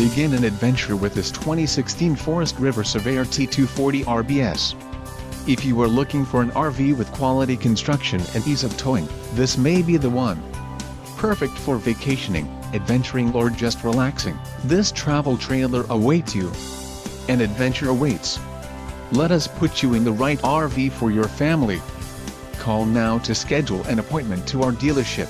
Begin an adventure with this 2016 Forest River Surveyor T240RBS. If you are looking for an RV with quality construction and ease of towing, this may be the one. Perfect for vacationing, adventuring or just relaxing, this travel trailer awaits you. An adventure awaits. Let us put you in the right RV for your family. Call now to schedule an appointment to our dealership.